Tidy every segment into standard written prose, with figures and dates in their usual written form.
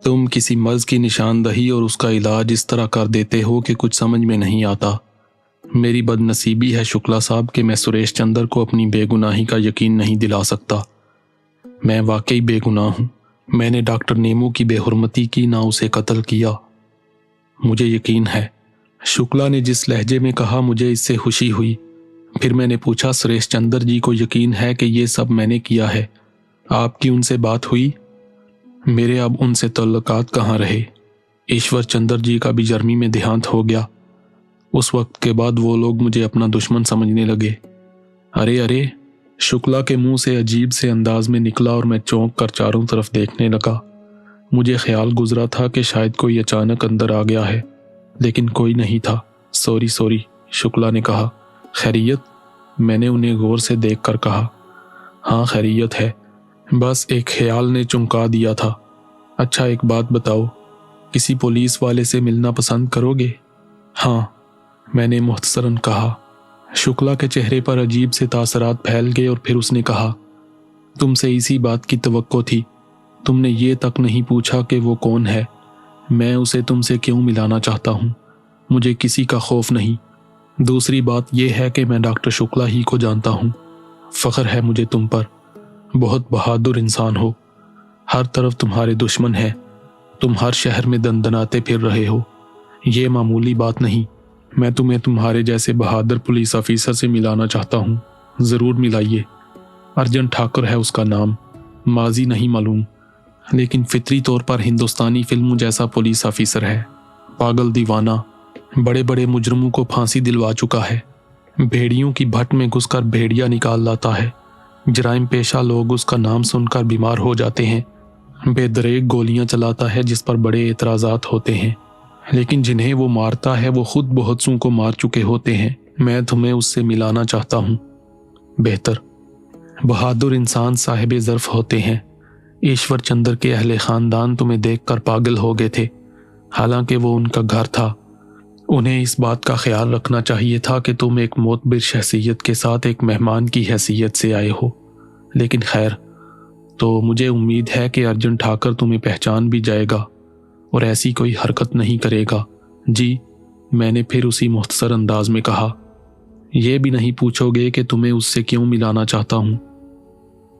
तुम किसी मर्ज की निशानदही और उसका इलाज इस तरह कर देते हो कि कुछ समझ में नहीं आता। मेरी बदनसीबी है शुक्ला साहब कि मैं सुरेश चंद्र को अपनी बेगुनाही का यकीन नहीं दिला सकता। मैं वाकई बेगुनाह हूँ। मैंने डॉक्टर नेमू की बेहुरमती की, ना उसे कत्ल किया। मुझे यकीन है। शुक्ला ने जिस लहजे में कहा, मुझे इससे खुशी हुई। फिर मैंने पूछा, सुरेश चंद्र जी को यकीन है कि ये सब मैंने किया है? आपकी उनसे बात हुई? मेरे अब उनसे तल्लुकात कहाँ रहे। ईश्वर चंद्र जी का भी जर्मी में देहांत हो गया। उस वक्त के बाद वो लोग मुझे अपना दुश्मन समझने लगे। अरे अरे, शुक्ला के मुंह से अजीब से अंदाज में निकला और मैं चौंक कर चारों तरफ देखने लगा। मुझे ख्याल गुजरा था कि शायद कोई अचानक अंदर आ गया है, लेकिन कोई नहीं था। सॉरी सॉरी, शुक्ला ने कहा। खैरियत? मैंने उन्हें गौर से देखकर कहा। हाँ खैरियत है, बस एक ख्याल ने चौंका दिया था। अच्छा एक बात बताओ, किसी पुलिस वाले से मिलना पसंद करोगे? हाँ, मैंने मुख्तसरन कहा। शुक्ला के चेहरे पर अजीब से तासरात फैल गए और फिर उसने कहा, तुमसे इसी बात की तवक्को थी। तुमने ये तक नहीं पूछा कि वो कौन है। मैं उसे तुमसे क्यों मिलाना चाहता हूँ। मुझे किसी का खौफ नहीं। दूसरी बात यह है कि मैं डॉक्टर शुक्ला ही को जानता हूँ। फ़ख्र है मुझे तुम पर। बहुत बहादुर इंसान हो। हर तरफ तुम्हारे दुश्मन हैं। तुम हर शहर में दंदनाते फिर रहे हो। ये मामूली बात नहीं। मैं तुम्हें तुम्हारे जैसे बहादुर पुलिस ऑफिसर से मिलाना चाहता हूँ। ज़रूर मिलाइए। अर्जन ठाकुर है उसका नाम। माजी नहीं मालूम, लेकिन फितरी तौर पर हिंदुस्तानी फिल्म जैसा पुलिस ऑफिसर है। पागल दीवाना, बड़े बड़े मुजरमों को फांसी दिलवा चुका है। भेड़ियों की भट्ट में घुसकर भेड़िया निकाल लाता है। जराइम पेशा लोग उसका नाम सुनकर बीमार हो जाते हैं। बेदरेक गोलियां चलाता है जिस पर बड़े एतराज़ात होते हैं, लेकिन जिन्हें वो मारता है वो खुद बहुत सू को मार चुके होते हैं। मैं तुम्हें उससे मिलाना चाहता हूँ। बेहतर। बहादुर इंसान साहिब ज़र्फ होते हैं। ईश्वर चंद्र के अहले ख़ानदान तुम्हें देखकर पागल हो गए थे। हालांकि वो उनका घर था। उन्हें इस बात का ख्याल रखना चाहिए था कि तुम एक मोतबर शख्सियत के साथ एक मेहमान की हैसियत से आए हो। लेकिन खैर, तो मुझे उम्मीद है कि अर्जुन ठाकर तुम्हें पहचान भी जाएगा और ऐसी कोई हरकत नहीं करेगा। जी, मैंने फिर उसी मुख्तसर अंदाज में कहा। यह भी नहीं पूछोगे कि तुम्हें उससे क्यों मिलाना चाहता हूं?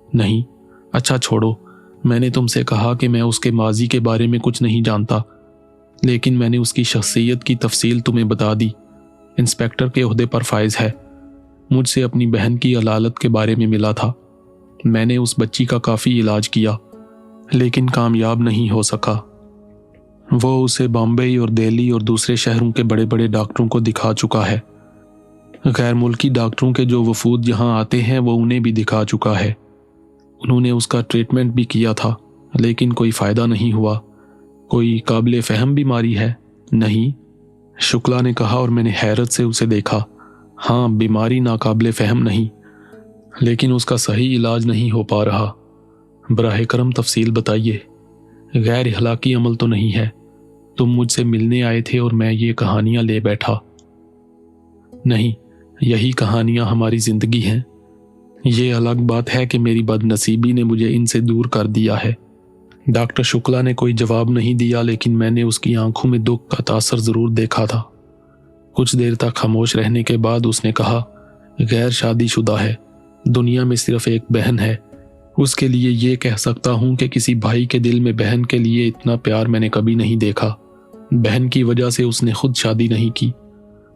नहीं। अच्छा छोड़ो, मैंने तुमसे कहा कि मैं उसके माजी के बारे में कुछ नहीं जानता, लेकिन मैंने उसकी शख्सियत की तफसील तुम्हें बता दी। इंस्पेक्टर के ओहदे पर फाइज है। मुझसे अपनी बहन की अलालत के बारे में मिला था। मैंने उस बच्ची का काफ़ी इलाज किया, लेकिन कामयाब नहीं हो सका। वो उसे बॉम्बे और दिल्ली और दूसरे शहरों के बड़े बड़े डॉक्टरों को दिखा चुका है। गैर मुल्की डॉक्टरों के जो वफूद यहाँ आते हैं वो उन्हें भी दिखा चुका है। उन्होंने उसका ट्रीटमेंट भी किया था, लेकिन कोई फ़ायदा नहीं हुआ। कोई काबिल फ़हम बीमारी है? नहीं, शुक्ला ने कहा और मैंने हैरत से उसे देखा। हाँ, बीमारी नाकाबिल फ़हम नहीं, लेकिन उसका सही इलाज नहीं हो पा रहा। बराह करम तफसील बताइए। गैर अखलाकी अमल तो नहीं है? तुम मुझसे मिलने आए थे और मैं ये कहानियाँ ले बैठा? नहीं, यही कहानियाँ हमारी ज़िंदगी हैं। ये अलग बात है कि मेरी बदनसीबी ने मुझे इनसे दूर कर दिया है। डॉक्टर शुक्ला ने कोई जवाब नहीं दिया, लेकिन मैंने उसकी आंखों में दुख का तासर ज़रूर देखा था। कुछ देर तक खामोश रहने के बाद उसने कहा, गैर शादीशुदा है। दुनिया में सिर्फ एक बहन है। उसके लिए ये कह सकता हूँ कि किसी भाई के दिल में बहन के लिए इतना प्यार मैंने कभी नहीं देखा। बहन की वजह से उसने खुद शादी नहीं की,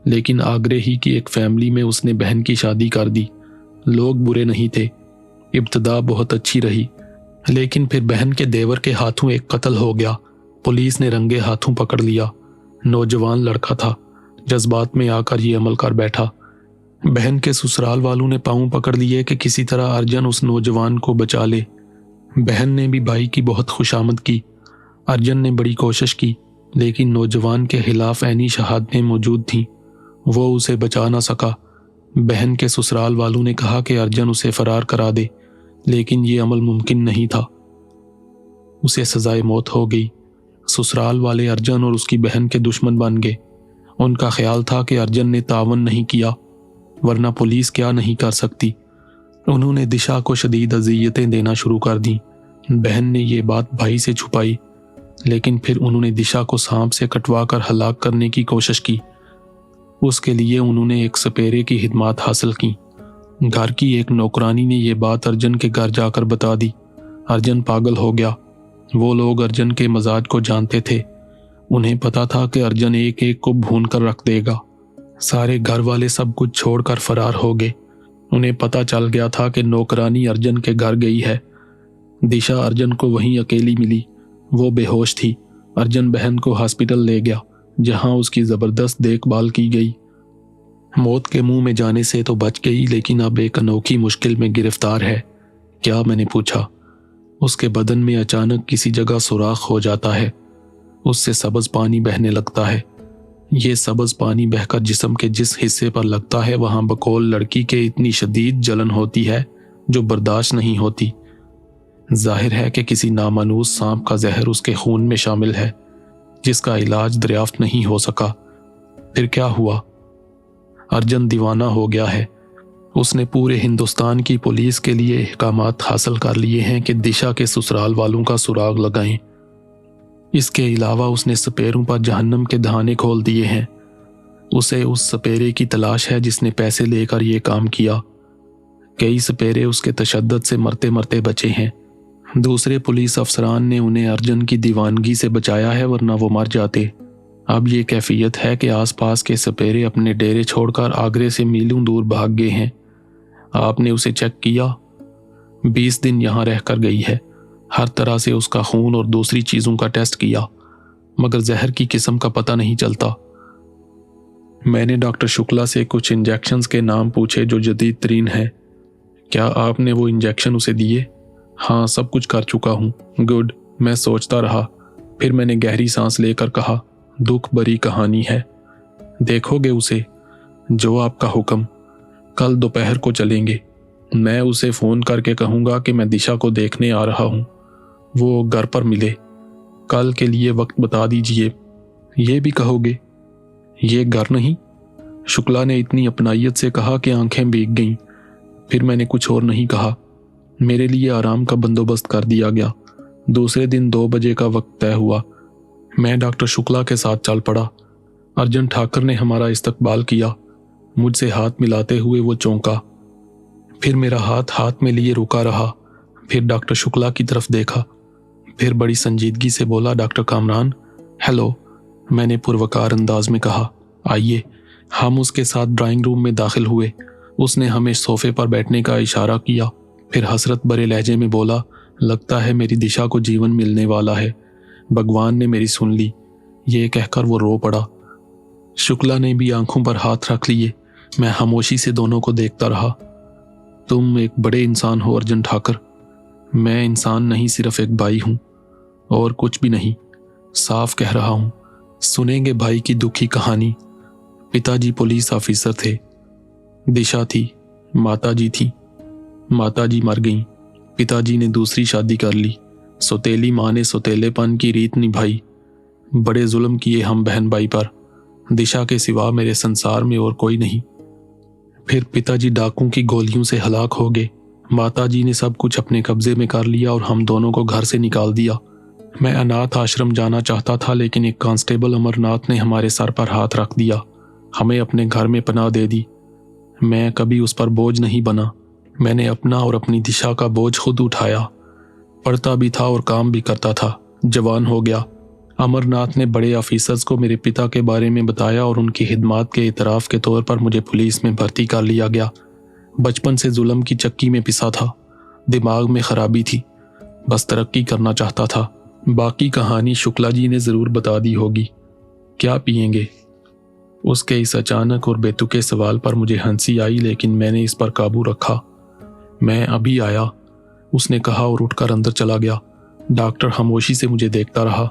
लेकिन आगरे ही की एक फैमिली में उसने बहन की शादी कर दी। लोग बुरे नहीं थे। इब्तदा बहुत अच्छी रही, लेकिन फिर बहन के देवर के हाथों एक कत्ल हो गया। पुलिस ने रंगे हाथों पकड़ लिया। नौजवान लड़का था, जज्बात में आकर ये अमल कर बैठा। बहन के ससुराल वालों ने पांव पकड़ लिए कि किसी तरह अर्जन उस नौजवान को बचा ले। बहन ने भी भाई की बहुत खुशामद की। अर्जन ने बड़ी कोशिश की, लेकिन नौजवान के खिलाफ ऐनी शहादतें मौजूद थीं। वो उसे बचा ना सका। बहन के ससुराल वालों ने कहा कि अर्जन उसे फरार करा दे, लेकिन ये अमल मुमकिन नहीं था। उसे सजाए मौत हो गई। ससुराल वाले अर्जन और उसकी बहन के दुश्मन बन गए। उनका ख्याल था कि अर्जन ने तावन नहीं किया, वरना पुलिस क्या नहीं कर सकती। उन्होंने दिशा को शदीद अजियतें देना शुरू कर दी। बहन ने ये बात भाई से छुपाई, लेकिन फिर उन्होंने दिशा को सांप से कटवा कर हलाक करने की कोशिश की। उसके लिए उन्होंने एक सपेरे की हिदायत हासिल की। घर की एक नौकरानी ने यह बात अर्जुन के घर जाकर बता दी। अर्जुन पागल हो गया। वो लोग अर्जुन के मजाज को जानते थे। उन्हें पता था कि अर्जुन एक एक को भून कर रख देगा। सारे घर वाले सब कुछ छोड़कर फरार हो गए। उन्हें पता चल गया था कि नौकरानी अर्जुन के घर गई है। दिशा अर्जुन को वहीं अकेली मिली। वो बेहोश थी। अर्जुन बहन को हॉस्पिटल ले गया, जहां उसकी जबरदस्त देखभाल की गई। मौत के मुंह में जाने से तो बच गई, लेकिन अब एक अनोखी मुश्किल में गिरफ्तार है। क्या? मैंने पूछा। उसके बदन में अचानक किसी जगह सुराख हो जाता है। उससे सब्ज पानी बहने लगता है। ये सब्ज पानी बहकर जिस्म के जिस हिस्से पर लगता है वहां बकौल लड़की के इतनी शदीद जलन होती है जो बर्दाश्त नहीं होती। जाहिर है कि किसी नामानूस सांप का जहर उसके खून में शामिल है, जिसका इलाज दरियाफ्त नहीं हो सका। फिर क्या हुआ? अर्जुन दीवाना हो गया है। उसने पूरे हिंदुस्तान की पुलिस के लिए अहकामात हासिल कर लिए हैं कि दिशा के ससुराल वालों का सुराग लगाएं। इसके अलावा उसने सपेरों पर जहन्नम के दहाने खोल दिए हैं। उसे उस सपेरे की तलाश है जिसने पैसे लेकर यह काम किया। कई सपेरे उसके तशद्दुद से मरते मरते बचे हैं। दूसरे पुलिस अफसरान ने उन्हें अर्जुन की दीवानगी से बचाया है, वरना वो मर जाते। अब ये कैफियत है कि आसपास के सपेरे अपने डेरे छोड़कर आगरे से मीलों दूर भाग गए हैं। आपने उसे चेक किया? 20 दिन यहां रहकर गई है। हर तरह से उसका खून और दूसरी चीजों का टेस्ट किया, मगर जहर की किस्म का पता नहीं चलता। मैंने डॉक्टर शुक्ला से कुछ इंजेक्शंस के नाम पूछे जो जदीद तरीन है। क्या आपने वो इंजेक्शन उसे दिए? हाँ, सब कुछ कर चुका हूं। गुड। मैं सोचता रहा। फिर मैंने गहरी सांस लेकर कहा, दुख भरी कहानी है। देखोगे उसे? जो आपका हुक्म। कल दोपहर को चलेंगे। मैं उसे फोन करके कहूंगा कि मैं दिशा को देखने आ रहा हूं। वो घर पर मिले। कल के लिए वक्त बता दीजिए। ये भी कहोगे? ये घर नहीं? शुक्ला ने इतनी अपनाइयत से कहा कि आंखें भीग गईं। फिर मैंने कुछ और नहीं कहा। मेरे लिए आराम का बंदोबस्त कर दिया गया। दूसरे दिन 2 बजे का वक्त तय हुआ। मैं डॉक्टर शुक्ला के साथ चल पड़ा। अर्जुन ठाकर ने हमारा इस्तकबाल किया। मुझसे हाथ मिलाते हुए वो चौंका। फिर मेरा हाथ में लिए रुका रहा। फिर डॉक्टर शुक्ला की तरफ देखा। फिर बड़ी संजीदगी से बोला, डॉक्टर कामरान। हेलो, मैंने पुरवकार अंदाज में कहा। आइए। हम उसके साथ ड्राइंग रूम में दाखिल हुए। उसने हमें सोफे पर बैठने का इशारा किया। फिर हसरत भरे लहजे में बोला, लगता है मेरी दिशा को जीवन मिलने वाला है। भगवान ने मेरी सुन ली। ये कहकर वो रो पड़ा। शुक्ला ने भी आंखों पर हाथ रख लिए। मैं खामोशी से दोनों को देखता रहा। तुम एक बड़े इंसान हो अर्जुन ठाकर। मैं इंसान नहीं, सिर्फ एक भाई हूं, और कुछ भी नहीं। साफ कह रहा हूं। सुनेंगे भाई की दुखी कहानी। पिताजी पुलिस ऑफिसर थे। दिशा थी। माताजी थी। माताजी मर गईं। पिताजी ने दूसरी शादी कर ली। सौतेली माँ ने सौतेलेपन की रीत निभाई। बड़े जुल्म किए हम बहन भाई पर। दिशा के सिवा मेरे संसार में और कोई नहीं। फिर पिताजी डाकुओं की गोलियों से हलाक हो गए। माताजी ने सब कुछ अपने कब्जे में कर लिया और हम दोनों को घर से निकाल दिया। मैं अनाथ आश्रम जाना चाहता था, लेकिन एक कांस्टेबल अमरनाथ ने हमारे सर पर हाथ रख दिया। हमें अपने घर में पनाह दे दी। मैं कभी उस पर बोझ नहीं बना। मैंने अपना और अपनी दिशा का बोझ खुद उठाया। पढ़ता भी था और काम भी करता था। जवान हो गया। अमरनाथ ने बड़े ऑफिसर्स को मेरे पिता के बारे में बताया और उनकी खिदमत के इतराफ़ के तौर पर मुझे पुलिस में भर्ती कर लिया गया। बचपन से जुल्म की चक्की में पिसा था। दिमाग में खराबी थी। बस तरक्की करना चाहता था। बाकी कहानी शुक्ला जी ने ज़रूर बता दी होगी। क्या पिएंगे? उसके इस अचानक और बेतुके सवाल पर मुझे हंसी आई, लेकिन मैंने इस पर काबू रखा। मैं अभी आया, उसने कहा और उठकर अंदर चला गया। डॉक्टर खामोशी से मुझे देखता रहा।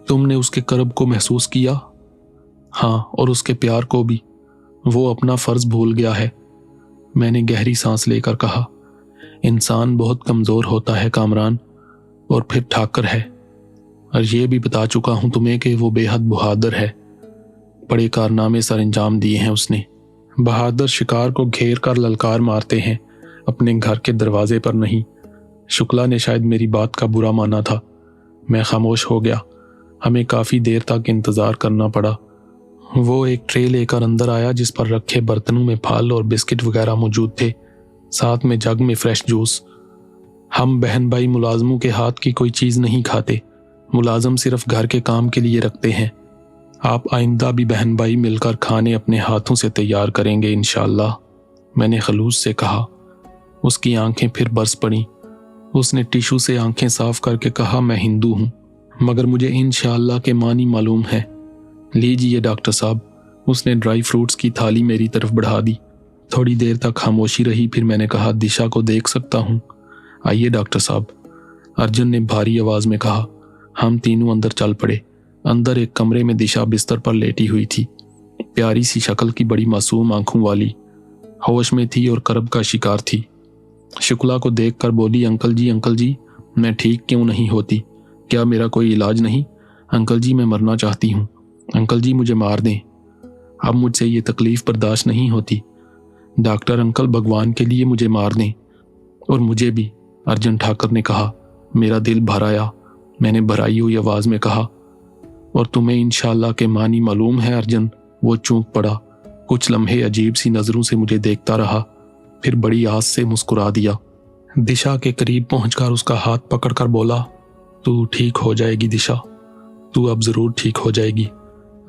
तुमने उसके कर्ब को महसूस किया? हाँ, और उसके प्यार को भी। वो अपना फर्ज भूल गया है। मैंने गहरी सांस लेकर कहा, इंसान बहुत कमज़ोर होता है कामरान। और फिर ठाकर है। और ये भी बता चुका हूं तुम्हें कि वो बेहद बहादुर है। बड़े कारनामे सर अंजाम दिए हैं उसने। बहादुर शिकार को घेर कर ललकार मारते हैं, अपने घर के दरवाजे पर नहीं। शुक्ला ने शायद मेरी बात का बुरा माना था। मैं खामोश हो गया। हमें काफ़ी देर तक इंतज़ार करना पड़ा। वो एक ट्रे लेकर अंदर आया जिस पर रखे बर्तनों में फल और बिस्किट वगैरह मौजूद थे, साथ में जग में फ्रेश जूस। हम बहन भाई मुलाजमों के हाथ की कोई चीज़ नहीं खाते। मुलाजम सिर्फ घर के काम के लिए रखते हैं। आप आइंदा भी बहन भाई मिलकर खाने अपने हाथों से तैयार करेंगे इंशाअल्लाह, मैंने खलूस से कहा। उसकी आंखें फिर बरस पड़ीं। उसने टिशू से आंखें साफ करके कहा, मैं हिंदू हूँ, मगर मुझे इंशाअल्लाह के मानी मालूम है। लीजिए डॉक्टर साहब। उसने ड्राई फ्रूट्स की थाली मेरी तरफ बढ़ा दी। थोड़ी देर तक खामोशी रही, फिर मैंने कहा, दिशा को देख सकता हूँ? आइए डॉक्टर साहब, अर्जुन ने भारी आवाज में कहा। हम तीनों अंदर चल पड़े। अंदर एक कमरे में दिशा बिस्तर पर लेटी हुई थी, प्यारी सी शक्ल की, बड़ी मासूम आंखों वाली, होश में थी और करब का शिकार थी। शुक्ला को देखकर बोली, अंकल जी, मैं ठीक क्यों नहीं होती? क्या मेरा कोई इलाज नहीं? अंकल जी, मैं मरना चाहती हूँ। अंकल जी, मुझे मार दें, अब मुझसे ये तकलीफ बर्दाश्त नहीं होती। डॉक्टर अंकल, भगवान के लिए मुझे मार दें। और मुझे भी, अर्जुन ठाकर ने कहा। मेरा दिल भर आया। मैंने भराई हुई आवाज में कहा, और तुम्हें इंशाअल्लाह के मानी मालूम है अर्जुन? वो चूक पड़ा। कुछ लम्हे अजीब सी नजरों से मुझे देखता रहा, फिर बड़ी आस से मुस्कुरा दिया। दिशा के करीब पहुंचकर उसका हाथ पकड़कर बोला, तू ठीक हो जाएगी दिशा, तू अब जरूर ठीक हो जाएगी।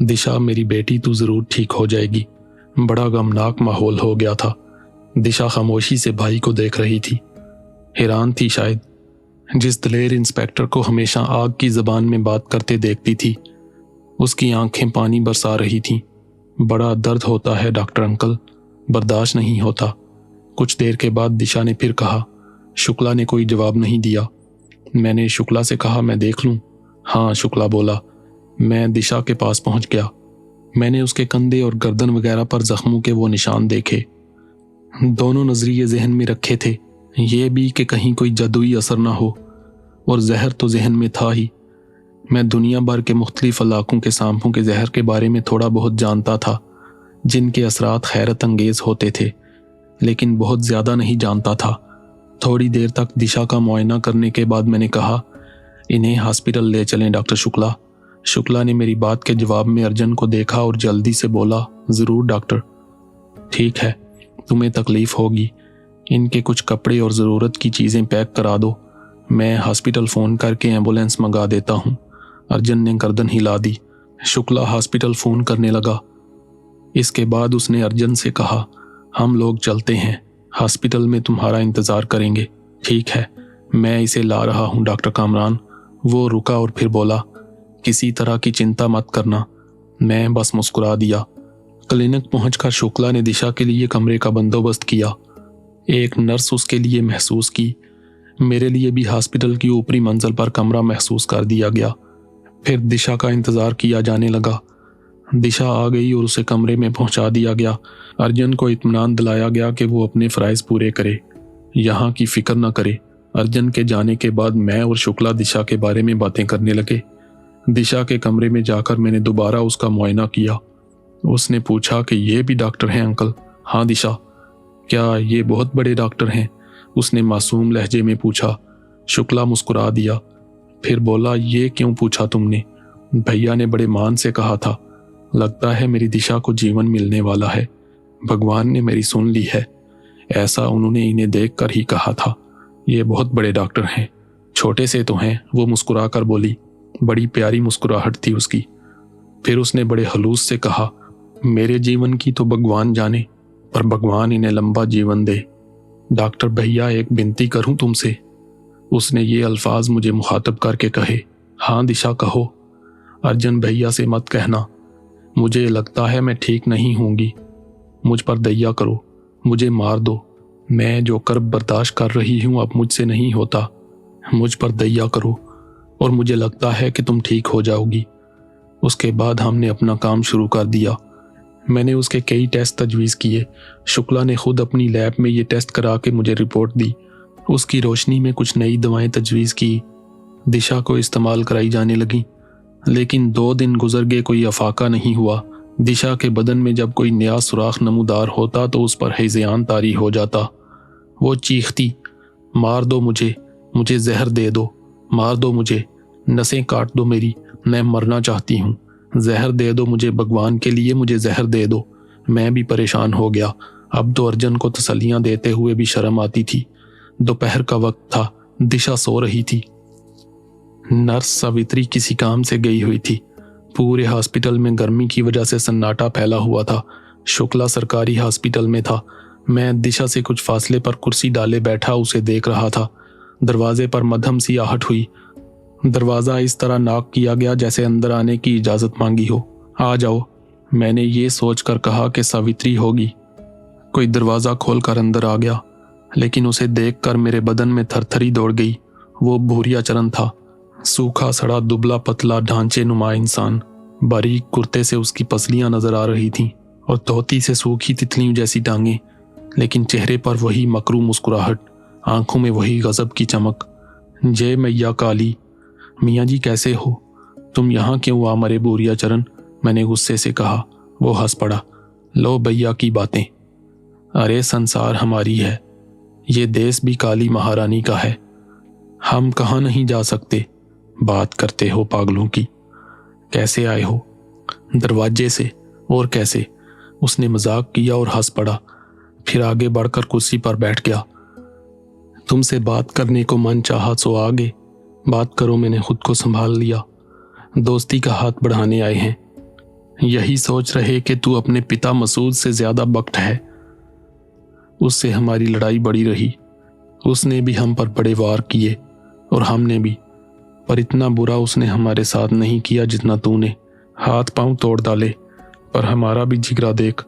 दिशा मेरी बेटी, तू जरूर ठीक हो जाएगी। बड़ा गमनाक माहौल हो गया था। दिशा खामोशी से भाई को देख रही थी, हैरान थी शायद। जिस दलेर इंस्पेक्टर को हमेशा आग की जबान में बात करते देखती थी, उसकी आंखें पानी बरसा रही थीं। बड़ा दर्द होता है डॉक्टर अंकल, बर्दाश्त नहीं होता। कुछ देर के बाद दिशा ने फिर कहा। शुक्ला ने कोई जवाब नहीं दिया। मैंने शुक्ला से कहा, मैं देख लूं? हाँ, शुक्ला बोला। मैं दिशा के पास पहुंच गया। मैंने उसके कंधे और गर्दन वगैरह पर जख्मों के वो निशान देखे। दोनों नजरिए जहन में रखे थे, ये भी कि कहीं कोई जादुई असर ना हो, और जहर तो जहन में था ही। मैं दुनिया भर के मुख्तलिफ इलाकों के सांपों के जहर के बारे में थोड़ा बहुत जानता था, जिनके असरात हैरत अंगेज होते थे, लेकिन बहुत ज्यादा नहीं जानता था। थोड़ी देर तक दिशा का मुआयना करने के बाद मैंने कहा, इन्हें हॉस्पिटल ले चलें डॉक्टर शुक्ला। शुक्ला ने मेरी बात के जवाब में अर्जुन को देखा और जल्दी से बोला, जरूर डॉक्टर। ठीक है, तुम्हें तकलीफ होगी, इनके कुछ कपड़े और ज़रूरत की चीज़ें पैक करा दो, मैं हॉस्पिटल फ़ोन करके एम्बुलेंस मंगा देता हूँ। अर्जुन ने गर्दन हिला दी। शुक्ला हॉस्पिटल फ़ोन करने लगा। इसके बाद उसने अर्जुन से कहा, हम लोग चलते हैं, हॉस्पिटल में तुम्हारा इंतज़ार करेंगे। ठीक है, मैं इसे ला रहा हूँ डॉक्टर कामरान। वो रुका और फिर बोला, किसी तरह की चिंता मत करना। मैं बस मुस्कुरा दिया। क्लिनिक पहुंचकर शुक्ला ने दिशा के लिए कमरे का बंदोबस्त किया। एक नर्स उसके लिए महसूस की। मेरे लिए भी हॉस्पिटल की ऊपरी मंजिल पर कमरा महसूस कर दिया गया। फिर दिशा का इंतज़ार किया जाने लगा। दिशा आ गई और उसे कमरे में पहुंचा दिया गया। अर्जुन को इत्मीनान दिलाया गया कि वो अपने फ़राइज़ पूरे करे, यहाँ की फिक्र न करे। अर्जुन के जाने के बाद मैं और शुक्ला दिशा के बारे में बातें करने लगे। दिशा के कमरे में जाकर मैंने दोबारा उसका मुआयना किया। उसने पूछा कि ये भी डॉक्टर हैं अंकल? हाँ दिशा, क्या ये बहुत बड़े डॉक्टर हैं? उसने मासूम लहजे में पूछा। शुक्ला मुस्कुरा दिया, फिर बोला, ये क्यों पूछा तुमने? भैया ने बड़े मान से कहा था, लगता है मेरी दिशा को जीवन मिलने वाला है, भगवान ने मेरी सुन ली है। ऐसा उन्होंने इन्हें देखकर ही कहा था। ये बहुत बड़े डॉक्टर हैं, छोटे से तो हैं। वो मुस्कुरा कर बोली। बड़ी प्यारी मुस्कुराहट थी उसकी। फिर उसने बड़े खलूस से कहा, मेरे जीवन की तो भगवान जाने, पर भगवान इन्हें लंबा जीवन दे। डॉक्टर भैया, एक विनती करूं तुमसे? उसने ये अल्फाज मुझे मुखातब करके कहे। हाँ दिशा, कहो। अर्जुन भैया से मत कहना, मुझे लगता है मैं ठीक नहीं होंगी। मुझ पर दया करो, मुझे मार दो। मैं जो कर्ब बर्दाश्त कर रही हूं अब मुझसे नहीं होता। मुझ पर दया करो और मुझे लगता है कि तुम ठीक हो जाओगी। उसके बाद हमने अपना काम शुरू कर दिया। मैंने उसके कई टेस्ट तजवीज़ किए। शुक्ला ने खुद अपनी लैब में ये टेस्ट करा के मुझे रिपोर्ट दी। उसकी रोशनी में कुछ नई दवाएं तजवीज़ की, दिशा को इस्तेमाल कराई जाने लगी। लेकिन 2 दिन गुजर गए, कोई अफाका नहीं हुआ। दिशा के बदन में जब कोई नया सुराख नमूदार होता तो उस पर हैज़यान तारी हो जाता। वो चीखती, मार दो मुझे, मुझे जहर दे दो, मार दो मुझे। नसें काट दो मेरी, मैं मरना चाहती हूँ। जहर दे दो मुझे, भगवान के लिए मुझे जहर दे दो। मैं भी परेशान हो गया। अब तो अर्जुन को तसल्लियां देते हुए भी शर्म आती थी। दोपहर का वक्त था, दिशा सो रही थी। नर्स सावित्री किसी काम से गई हुई थी। पूरे हॉस्पिटल में गर्मी की वजह से सन्नाटा फैला हुआ था। शुक्ला सरकारी हॉस्पिटल में था। मैं दिशा से कुछ फासले पर कुर्सी डाले बैठा उसे देख रहा था। दरवाजे पर मध्यम सी आहट हुई। दरवाजा इस तरह नॉक किया गया जैसे अंदर आने की इजाजत मांगी हो। आ जाओ, मैंने ये सोचकर कहा कि सावित्री होगी। कोई दरवाजा खोलकर अंदर आ गया, लेकिन उसे देखकर मेरे बदन में थरथरी दौड़ गई। वो भूरिया चरण था, सूखा सड़ा दुबला पतला ढांचे नुमा इंसान। बारीक कुर्ते से उसकी पसलियां नजर आ रही थीं और धोती से सूखी तितलियों जैसी टांगें, लेकिन चेहरे पर वही मकरू मुस्कुराहट, आंखों में वही गजब की चमक। जय मैया काली। मियाँ जी कैसे हो? तुम यहाँ क्यों आ मरे भूरिया चरण? मैंने गुस्से से कहा। वो हंस पड़ा। लो भैया की बातें। अरे संसार हमारी है, ये देश भी काली महारानी का है। हम कहाँ नहीं जा सकते? बात करते हो पागलों की। कैसे आए हो? दरवाजे से। और कैसे? उसने मजाक किया और हंस पड़ा, फिर आगे बढ़कर कुर्सी पर बैठ गया। तुमसे बात करने को मन चाहा सो आगे बात करो। मैंने खुद को संभाल लिया। दोस्ती का हाथ बढ़ाने आए हैं। यही सोच रहे कि तू अपने पिता मसूद से ज्यादा बख्त है। उससे हमारी लड़ाई बड़ी रही। उसने भी हम पर बड़े वार किए और हमने भी, पर इतना बुरा उसने हमारे साथ नहीं किया जितना तूने। हाथ पांव तोड़ डाले, पर हमारा भी जिगरा देख।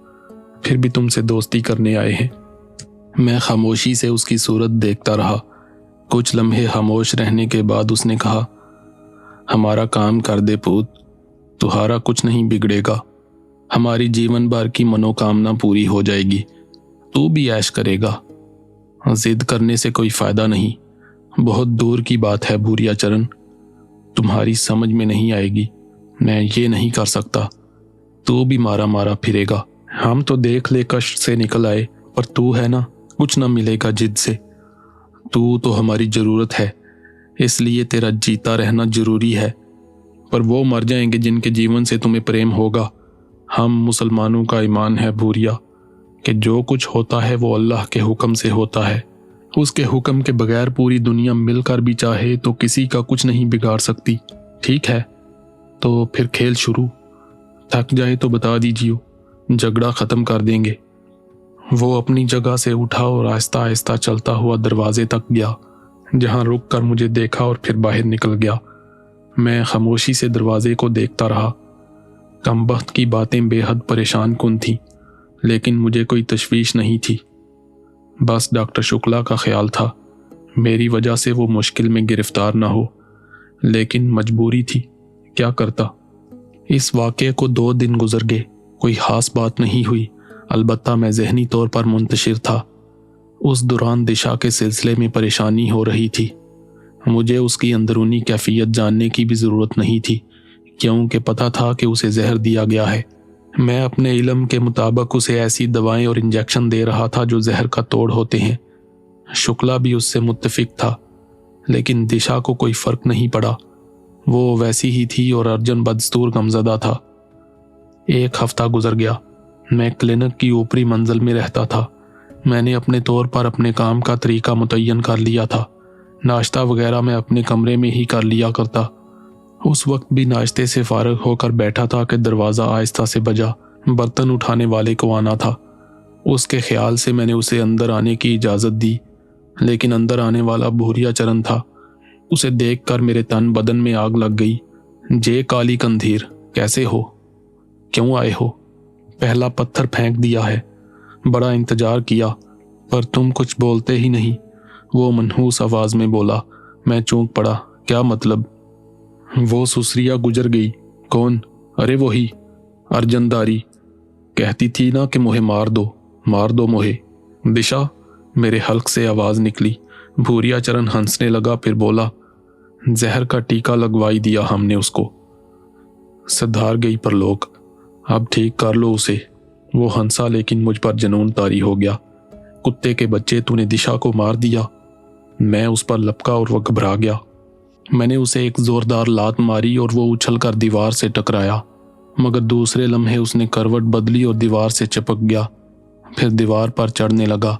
फिर भी तुमसे दोस्ती करने आए हैं। मैं खामोशी से उसकी सूरत देखता रहा। कुछ लम्हे खामोश रहने के बाद उसने कहा, हमारा काम कर दे पूत, तुम्हारा कुछ नहीं बिगड़ेगा। हमारी जीवन भर की मनोकामना पूरी हो जाएगी। तू भी ऐश करेगा। जिद करने से कोई फायदा नहीं। बहुत दूर की बात है भूरिया चरण, तुम्हारी समझ में नहीं आएगी। मैं ये नहीं कर सकता। तू भी मारा मारा फिरेगा। हम तो देख ले कष्ट से निकल आए, पर तू है ना, कुछ ना मिलेगा जिद से। तू तो हमारी जरूरत है, इसलिए तेरा जीता रहना जरूरी है। पर वो मर जाएंगे जिनके जीवन से तुम्हें प्रेम होगा। हम मुसलमानों का ईमान है भूरिया, कि जो कुछ होता है वो अल्लाह के हुक्म से होता है। उसके हुक्म के बगैर पूरी दुनिया मिलकर भी चाहे तो किसी का कुछ नहीं बिगाड़ सकती। ठीक है, तो फिर खेल शुरू। थक जाए तो बता दीजिए, झगड़ा खत्म कर देंगे। वो अपनी जगह से उठा और आहिस्ता आहिस्ता चलता हुआ दरवाजे तक गया, जहां रुक कर मुझे देखा और फिर बाहर निकल गया। मैं खामोशी से दरवाजे को देखता रहा। कमबख्त की बातें बेहद परेशान कुन थीं, लेकिन मुझे कोई तशवीश नहीं थी। बस डॉक्टर शुक्ला का ख्याल था मेरी वजह से वो मुश्किल में गिरफ्तार ना हो, लेकिन मजबूरी थी, क्या करता। इस वाक़े को 2 दिन गुजर गए, कोई खास बात नहीं हुई। अलबत्ता मैं जहनी तौर पर मुंतशिर था। उस दौरान दिशा के सिलसिले में परेशानी हो रही थी। मुझे उसकी अंदरूनी कैफियत जानने की भी ज़रूरत नहीं थी, क्योंकि पता था कि उसे जहर दिया गया है। मैं अपने इल्म के मुताबिक उसे ऐसी दवाएं और इंजेक्शन दे रहा था जो जहर का तोड़ होते हैं। शुक्ला भी उससे मुत्तफिक था, लेकिन दिशा को कोई फ़र्क नहीं पड़ा। वो वैसी ही थी और अर्जुन बदस्तूर गमज़दा था। 1 हफ्ता गुजर गया। मैं क्लिनिक की ऊपरी मंजिल में रहता था। मैंने अपने तौर पर अपने काम का तरीका मुतय्यन कर लिया था। नाश्ता वगैरह मैं अपने कमरे में ही कर लिया करता। उस वक्त भी नाश्ते से फारग होकर बैठा था कि दरवाज़ा आहिस्ता से बजा। बर्तन उठाने वाले को आना था। उसके ख्याल से मैंने उसे अंदर आने की इजाज़त दी, लेकिन अंदर आने वाला भूरिया चरण था। उसे देखकर मेरे तन बदन में आग लग गई। जे काली कंधीर, कैसे हो? क्यों आए हो? पहला पत्थर फेंक दिया है। बड़ा इंतजार किया, पर तुम कुछ बोलते ही नहीं। वो मनहूस आवाज में बोला। मैं चौंक पड़ा। क्या मतलब? वो सुसरिया गुजर गई। कौन? अरे वही अर्जनदारी। कहती थी ना कि मुझे मार दो मुझे। दिशा, मेरे हल्क से आवाज निकली। भूरिया चरण हंसने लगा, फिर बोला, जहर का टीका लगवाई दिया हमने उसको। सधार गई परलोक, अब ठीक कर लो उसे। वो हंसा, लेकिन मुझ पर जनून तारी हो गया। कुत्ते के बच्चे, तूने दिशा को मार दिया। मैं उस पर लपका और वह घबरा गया। मैंने उसे एक जोरदार लात मारी और वो उछलकर दीवार से टकराया, मगर दूसरे लम्हे उसने करवट बदली और दीवार से चिपक गया। फिर दीवार पर चढ़ने लगा